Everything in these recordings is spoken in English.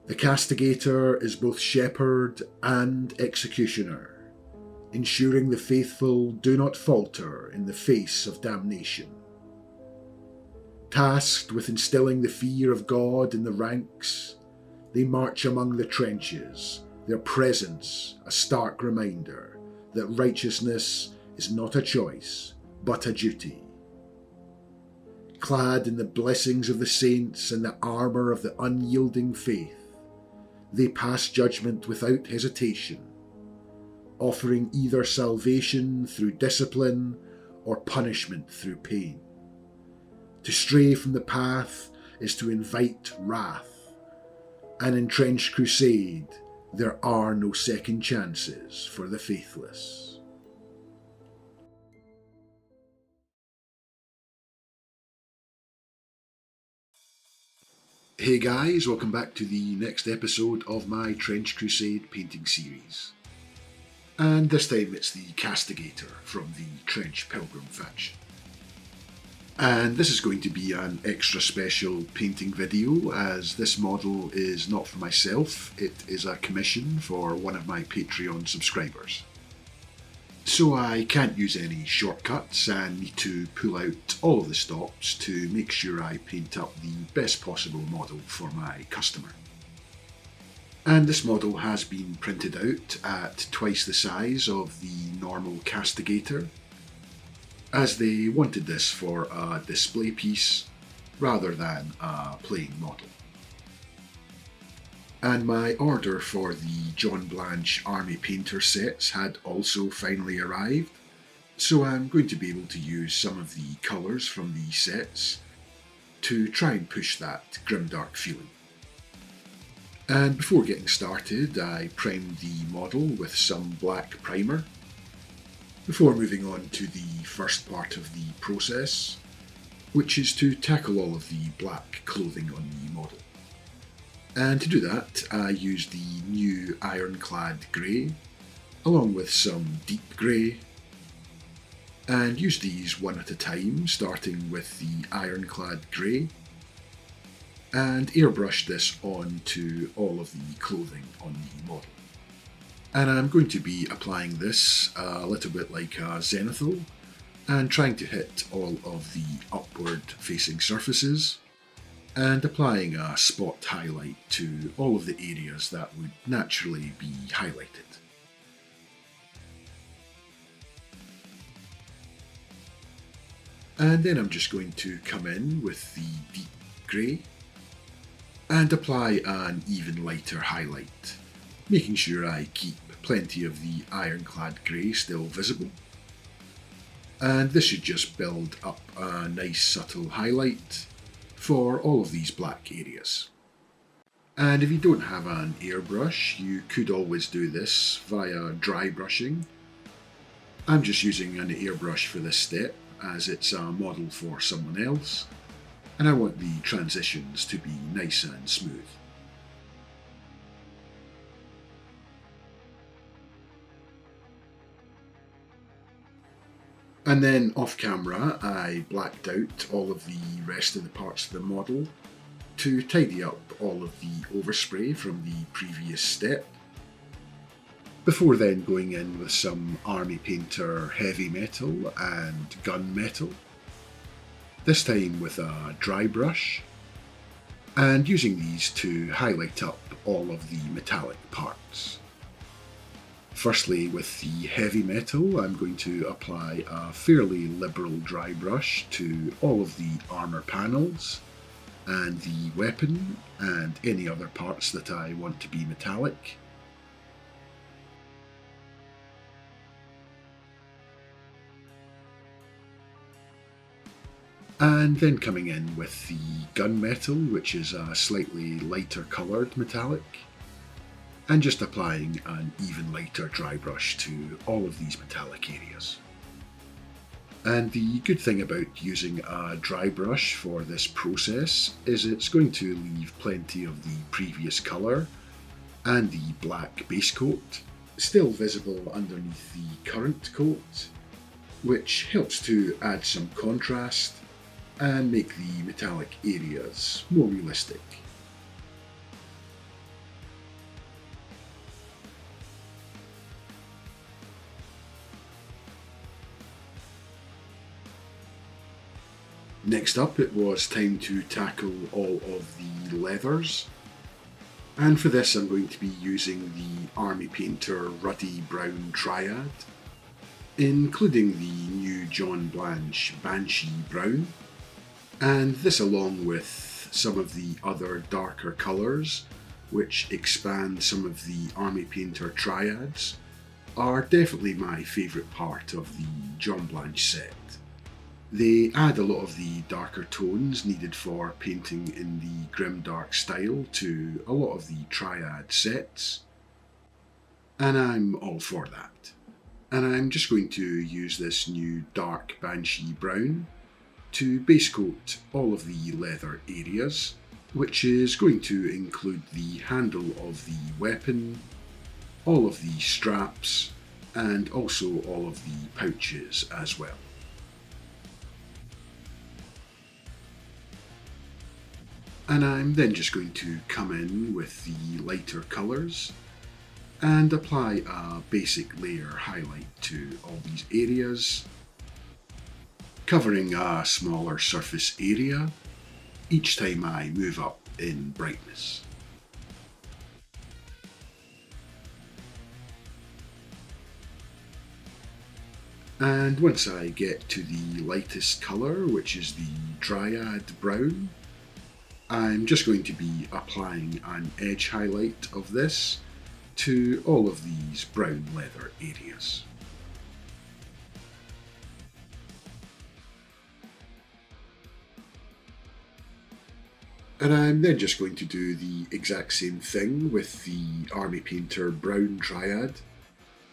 The Castigator is both shepherd and executioner, ensuring the faithful do not falter in the face of damnation. Tasked with instilling the fear of God in the ranks, they march among the trenches, their presence a stark reminder that righteousness is not a choice, but a duty. Clad in the blessings of the saints and the armour of the unyielding faith, they pass judgment without hesitation, offering either salvation through discipline or punishment through pain. To stray from the path is to invite wrath, and in Trench Crusade there are no second chances for the faithless. Hey guys, welcome back to the next episode of my Trench Crusade painting series. And this time it's the Castigator from the Trench Pilgrim faction. And this is going to be an extra special painting video, as this model is not for myself, it is a commission for one of my Patreon subscribers. So I can't use any shortcuts and need to pull out all of the stops to make sure I paint up the best possible model for my customer. And this model has been printed out at twice the size of the normal Castigator, as they wanted this for a display piece rather than a plain model. And my order for the John Blanche Army Painter sets had also finally arrived, so I'm going to be able to use some of the colours from the sets to try and push that Grimdark feeling. And before getting started, I primed the model with some black primer, before moving on to the first part of the process, which is to tackle all of the black clothing on the model. And to do that, I used the new Ironclad Grey, along with some deep grey, and used these one at a time, starting with the Ironclad Grey, and airbrushed this onto all of the clothing on the model. And I'm going to be applying this a little bit like a zenithal, and trying to hit all of the upward facing surfaces, and applying a spot highlight to all of the areas that would naturally be highlighted. And then I'm just going to come in with the deep grey and apply an even lighter highlight, making sure I keep plenty of the Ironclad Grey still visible. And this should just build up a nice subtle highlight for all of these black areas. And if you don't have an airbrush, you could always do this via dry brushing. I'm just using an airbrush for this step, as it's a model for someone else, and I want the transitions to be nice and smooth. And then off camera, I blacked out all of the rest of the parts of the model to tidy up all of the overspray from the previous step, before then going in with some Army Painter heavy metal and gun metal, this time with a dry brush, and using these to highlight up all of the metallic parts. Firstly, with the heavy metal, I'm going to apply a fairly liberal dry brush to all of the armour panels and the weapon and any other parts that I want to be metallic. And then coming in with the gunmetal, which is a slightly lighter coloured metallic, and just applying an even lighter dry brush to all of these metallic areas. And the good thing about using a dry brush for this process is it's going to leave plenty of the previous colour and the black base coat still visible underneath the current coat, which helps to add some contrast and make the metallic areas more realistic. Next up, it was time to tackle all of the leathers. And for this I'm going to be using the Army Painter Ruddy Brown Triad, including the new John Blanche Banshee Brown, and this along with some of the other darker colours which expand some of the Army Painter triads, are definitely my favourite part of the John Blanche set. They add a lot of the darker tones needed for painting in the Grimdark style to a lot of the triad sets, and I'm all for that. And I'm just going to use this new dark Banshee Brown to base coat all of the leather areas, which is going to include the handle of the weapon, all of the straps, and also all of the pouches as well. And I'm then just going to come in with the lighter colours and apply a basic layer highlight to all these areas, covering a smaller surface area each time I move up in brightness. And once I get to the lightest colour, which is the Dryad Brown, I'm just going to be applying an edge highlight of this to all of these brown leather areas. And I'm then just going to do the exact same thing with the Army Painter Brown Triad,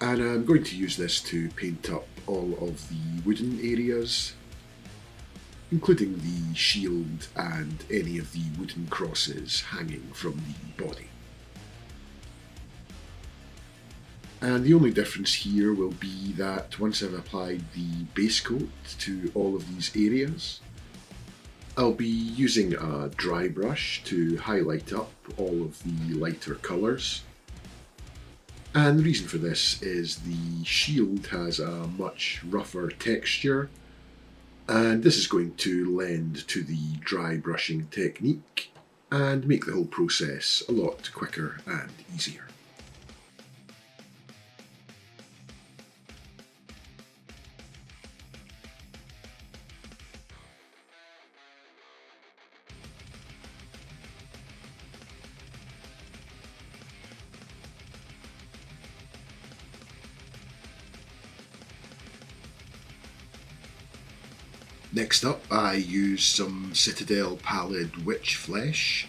and I'm going to use this to paint up all of the wooden areas, including the shield and any of the wooden crosses hanging from the body. And the only difference here will be that once I've applied the base coat to all of these areas, I'll be using a dry brush to highlight up all of the lighter colours. And the reason for this is the shield has a much rougher texture, and this is going to lend to the dry brushing technique and make the whole process a lot quicker and easier. Next up, I use some Citadel Pallid Witch Flesh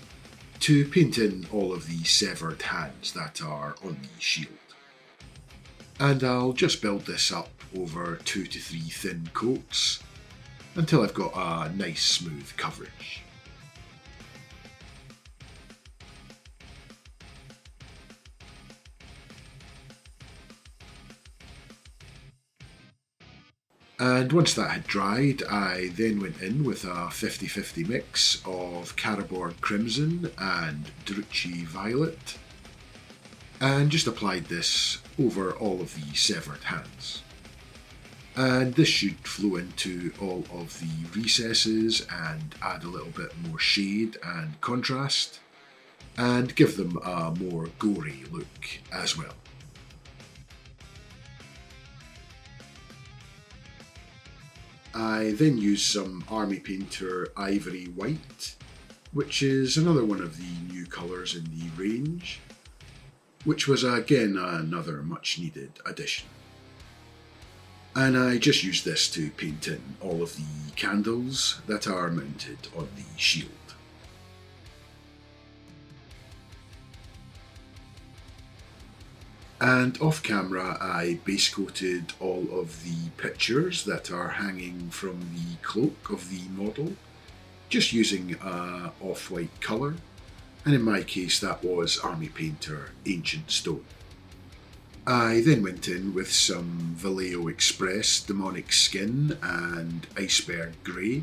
to paint in all of the severed hands that are on the shield. And I'll just build this up over 2 to 3 thin coats until I've got a nice smooth coverage. And once that had dried, I then went in with a 50-50 mix of Caraborn Crimson and Druchii Violet, and just applied this over all of the severed hands. And this should flow into all of the recesses and add a little bit more shade and contrast, and give them a more gory look as well. I then used some Army Painter Ivory White, which is another one of the new colours in the range, which was again another much needed addition. And I just used this to paint in all of the candles that are mounted on the shield. And off camera I base coated all of the pictures that are hanging from the cloak of the model, just using a off-white colour, and in my case that was Army Painter Ancient Stone. I then went in with some Vallejo Express Demonic Skin and Iceberg Grey,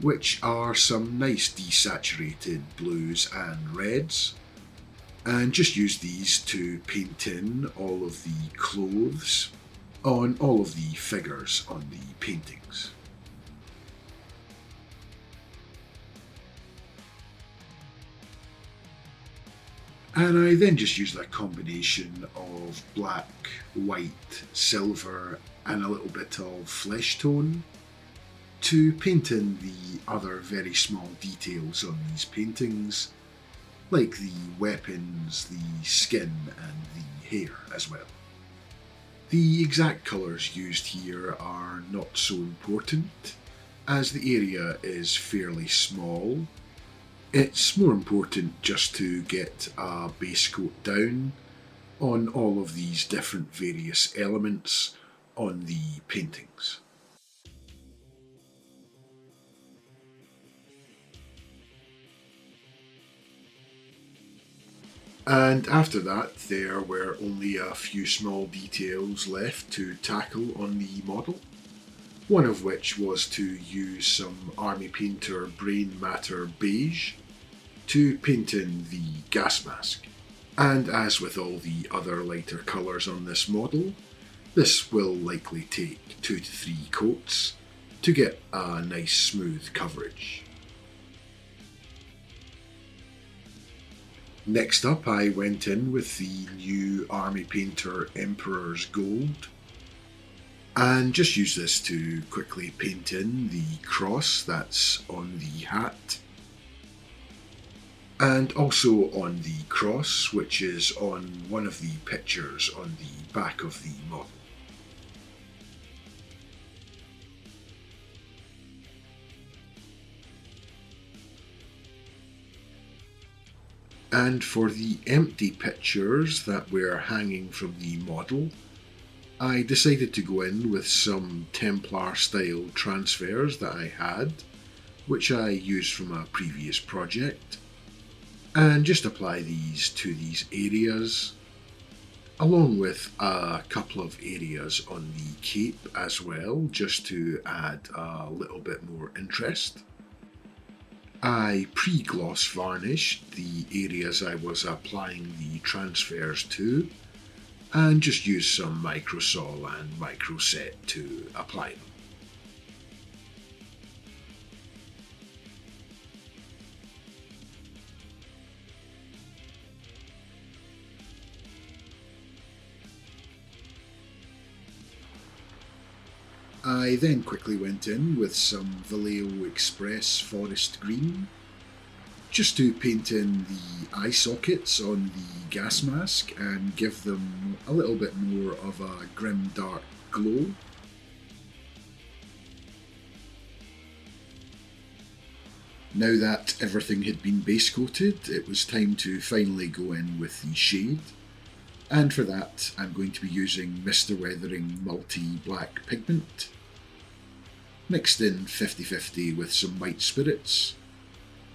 which are some nice desaturated blues and reds, and just use these to paint in all of the clothes on all of the figures on the paintings. And I then just used a combination of black, white, silver and a little bit of flesh tone to paint in the other very small details on these paintings, like the weapons, the skin and the hair as well. The exact colours used here are not so important, as the area is fairly small. It's more important just to get a base coat down on all of these different various elements on the paintings. And after that, there were only a few small details left to tackle on the model, one of which was to use some Army Painter Brain Matter Beige to paint in the gas mask. And as with all the other lighter colours on this model, this will likely take 2 to 3 coats to get a nice smooth coverage. Next up, I went in with the new Army Painter Emperor's Gold and just used this to quickly paint in the cross that's on the hat, and also on the cross, which is on one of the pictures on the back of the model. And for the empty pictures that were hanging from the model, I decided to go in with some Templar style transfers that I had, which I used from a previous project, and just apply these to these areas, along with a couple of areas on the cape as well, just to add a little bit more interest. I pre-gloss varnished the areas I was applying the transfers to, and just used some microsol and microset to apply them. I then quickly went in with some Vallejo Express Forest Green, just to paint in the eye sockets on the gas mask and give them a little bit more of a Grimdark glow. Now that everything had been base coated, it was time to finally go in with the shade. And for that, I'm going to be using Mr. Weathering Multi-Black Pigment, mixed in 50-50 with some white spirits,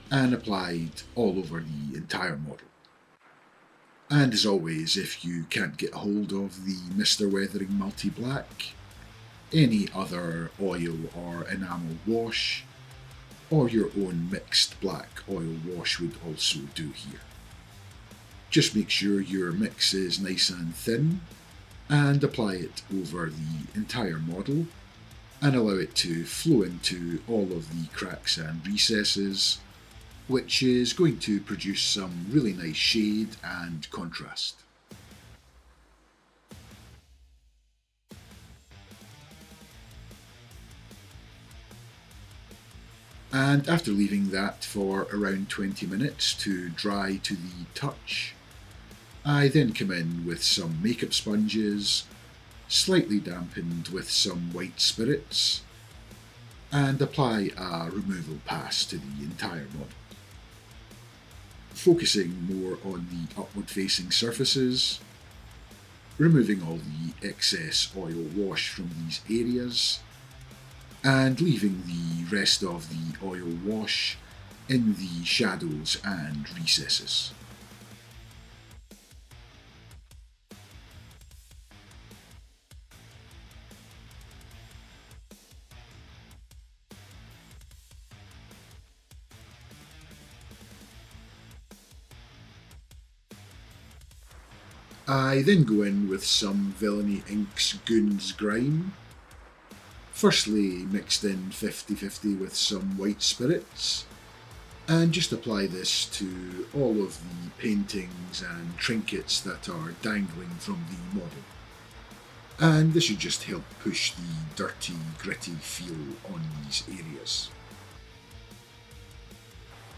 and applied all over the entire model. And as always, if you can't get hold of the Mr. Weathering Multi-Black, any other oil or enamel wash, or your own mixed black oil wash would also do here. Just make sure your mix is nice and thin, and apply it over the entire model, and allow it to flow into all of the cracks and recesses, which is going to produce some really nice shade and contrast. And after leaving that for around 20 minutes to dry to the touch, I then come in with some makeup sponges, slightly dampened with some white spirits, and apply a removal pass to the entire model. Focusing more on the upward facing surfaces, removing all the excess oil wash from these areas, and leaving the rest of the oil wash in the shadows and recesses. I then go in with some Villainy Inks Goon's Grime, firstly mixed in 50-50 with some white spirits, And just apply this to all of the paintings and trinkets that are dangling from the model. And this should just help push the dirty, gritty feel on these areas.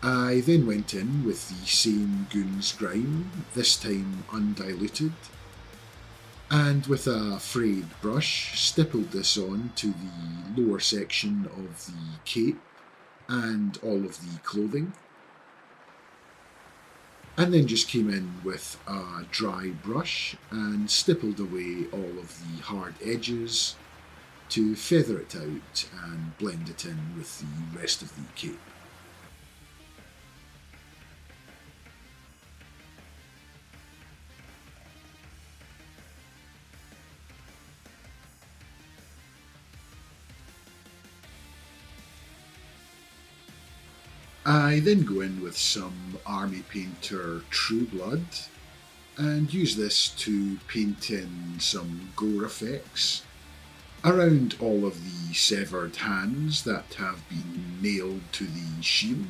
I then went in with the same Goon's Grime, this time undiluted, and with a frayed brush stippled this on to the lower section of the cape and all of the clothing, and then just came in with a dry brush and stippled away all of the hard edges to feather it out and blend it in with the rest of the cape. I then go in with some Army Painter True Blood and use this to paint in some gore effects around all of the severed hands that have been nailed to the shield.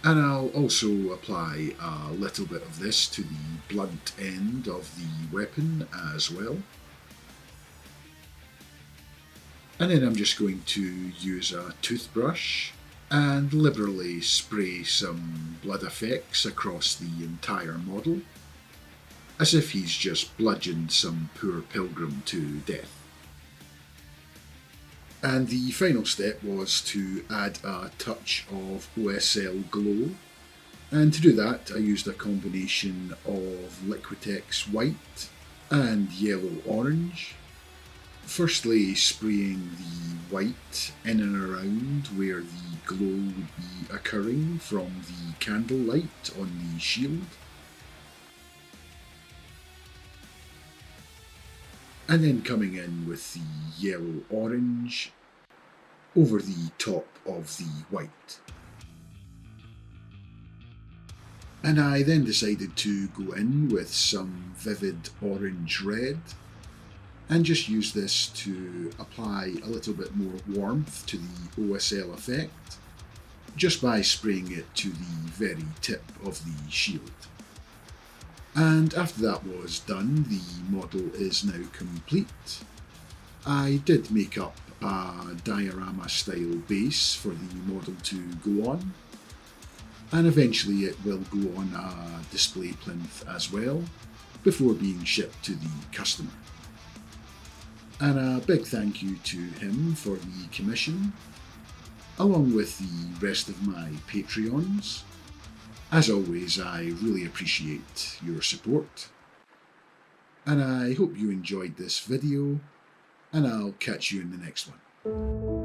And I'll also apply a little bit of this to the blunt end of the weapon as well. And then I'm just going to use a toothbrush and liberally spray some blood effects across the entire model, as if he's just bludgeoned some poor pilgrim to death. And the final step was to add a touch of OSL glow, and to do that I used a combination of Liquitex white and yellow orange. Firstly, spraying the white in and around where the glow would be occurring from the candlelight on the shield. And then coming in with the yellow-orange over the top of the white. And I then decided to go in with some vivid orange-red and just use this to apply a little bit more warmth to the OSL effect, just by spraying it to the very tip of the shield. And after that was done, the model is now complete. I did make up a diorama style base for the model to go on, and eventually it will go on a display plinth as well, before being shipped to the customer. And a big thank you to him for the commission, along with the rest of my Patreons. As always, I really appreciate your support, and I hope you enjoyed this video, and I'll catch you in the next one.